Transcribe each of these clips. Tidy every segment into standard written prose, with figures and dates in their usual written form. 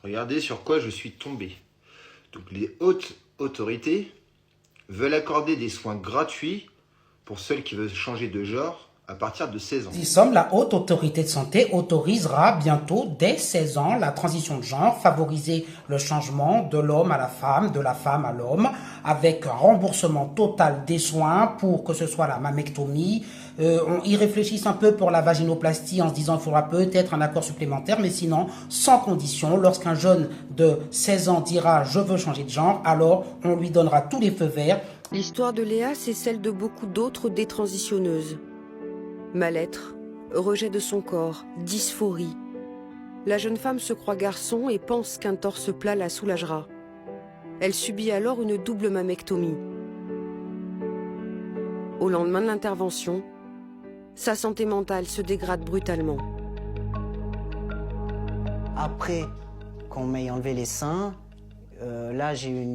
Regardez sur quoi je suis tombé. Donc les hautes autorités veulent accorder des soins gratuits pour celles qui veulent changer de genre à partir de 16 ans. En somme, la haute autorité de santé autorisera bientôt, dès 16 ans, la transition de genre, favoriser le changement de l'homme à la femme, de la femme à l'homme, avec un remboursement total des soins pour que ce soit la mammectomie. On y réfléchisse un peu pour la vaginoplastie en se disant qu'il faudra peut-être un accord supplémentaire, mais sinon, sans condition, lorsqu'un jeune de 16 ans dira « je veux changer de genre », alors on lui donnera tous les feux verts. L'histoire de Léa, c'est celle de beaucoup d'autres détransitionneuses. Mal-être, rejet de son corps, dysphorie. La jeune femme se croit garçon et pense qu'un torse plat la soulagera. Elle subit alors une double mammectomie. Au lendemain de l'intervention, sa santé mentale se dégrade brutalement. Après qu'on m'ait enlevé les seins, là j'ai eu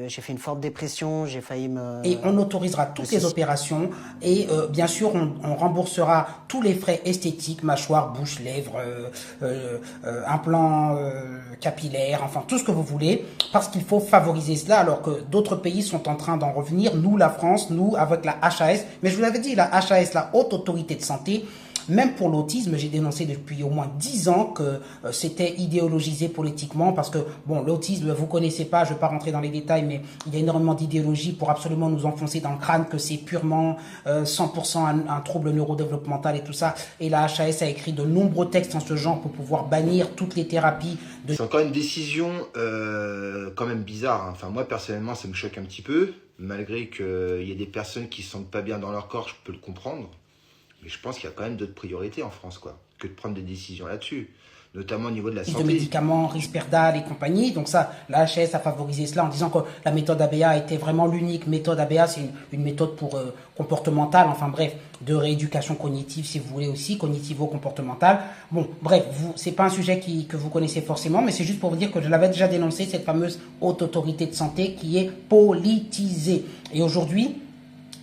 j'ai fait une forte dépression, j'ai failli me... Et on autorisera toutes les opérations et bien sûr on remboursera tous les frais esthétiques, mâchoire, bouche, lèvres, implants capillaires, enfin tout ce que vous voulez, parce qu'il faut favoriser cela alors que d'autres pays sont en train d'en revenir. Nous, la France, nous avec la HAS, mais je vous l'avais dit, la HAS, la Haute Autorité de Santé, même pour l'autisme, j'ai dénoncé depuis au moins 10 ans que c'était idéologisé politiquement parce que, bon, l'autisme, vous connaissez pas, je vais pas rentrer dans les détails, mais il y a énormément d'idéologie pour absolument nous enfoncer dans le crâne que c'est purement 100% un trouble neurodéveloppemental et tout ça. Et la HAS a écrit de nombreux textes en ce genre pour pouvoir bannir toutes les thérapies. C'est encore une décision quand même bizarre, hein. Enfin, moi, personnellement, ça me choque un petit peu. Malgré qu'il y ait des personnes qui se sentent pas bien dans leur corps, je peux le comprendre. Mais je pense qu'il y a quand même d'autres priorités en France, quoi, que de prendre des décisions là-dessus, notamment au niveau de la santé. De médicaments, Risperdal et compagnie. Donc ça, la HAS a favorisé cela en disant que la méthode ABA était vraiment l'unique méthode. ABA, c'est une méthode pour comportementale, enfin bref, de rééducation cognitive, si vous voulez aussi, cognitivo-comportementale. Bon, bref, c'est pas un sujet que vous connaissez forcément, mais c'est juste pour vous dire que je l'avais déjà dénoncé, cette fameuse haute autorité de santé qui est politisée. Et aujourd'hui,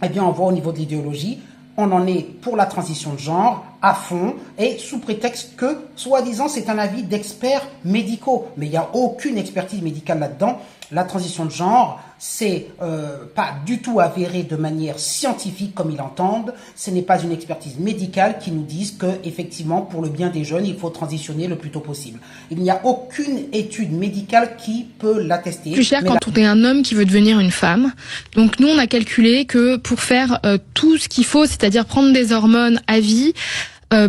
eh bien, on voit au niveau de l'idéologie, on en est pour la transition de genre à fond et sous prétexte que, soi-disant, c'est un avis d'experts médicaux. Mais il n'y a aucune expertise médicale là-dedans. La transition de genre, c'est pas du tout avéré de manière scientifique comme ils l'entendent. Ce n'est pas une expertise médicale qui nous dise que, effectivement, pour le bien des jeunes, il faut transitionner le plus tôt possible. Il n'y a aucune étude médicale qui peut l'attester. Plus cher quand on est un homme qui veut devenir une femme. Donc nous, on a calculé que pour faire tout ce qu'il faut, c'est-à-dire prendre des hormones à vie,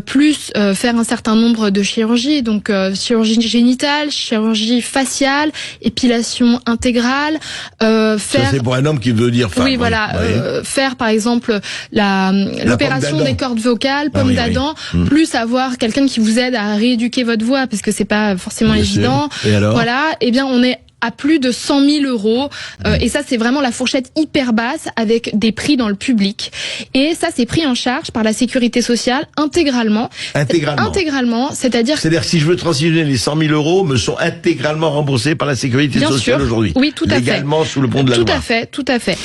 plus faire un certain nombre de chirurgies, donc chirurgie génitale, chirurgie faciale, épilation intégrale, faire... Ça c'est pour un homme qui veut dire femme. Oui, voilà, faire par exemple l'opération des cordes vocales, pomme d'Adam, plus avoir quelqu'un qui vous aide à rééduquer votre voix, parce que c'est pas forcément évident. Et alors voilà, eh bien on est à plus de 100 000 euros. Et ça, c'est vraiment la fourchette hyper basse avec des prix dans le public. Et ça, c'est pris en charge par la sécurité sociale intégralement. Intégralement, c'est-à-dire que si je veux transitionner, les 100 000 euros me sont intégralement remboursés par la sécurité sociale aujourd'hui. Oui, tout à fait. Légalement, sous le pont de la loi. Tout à fait.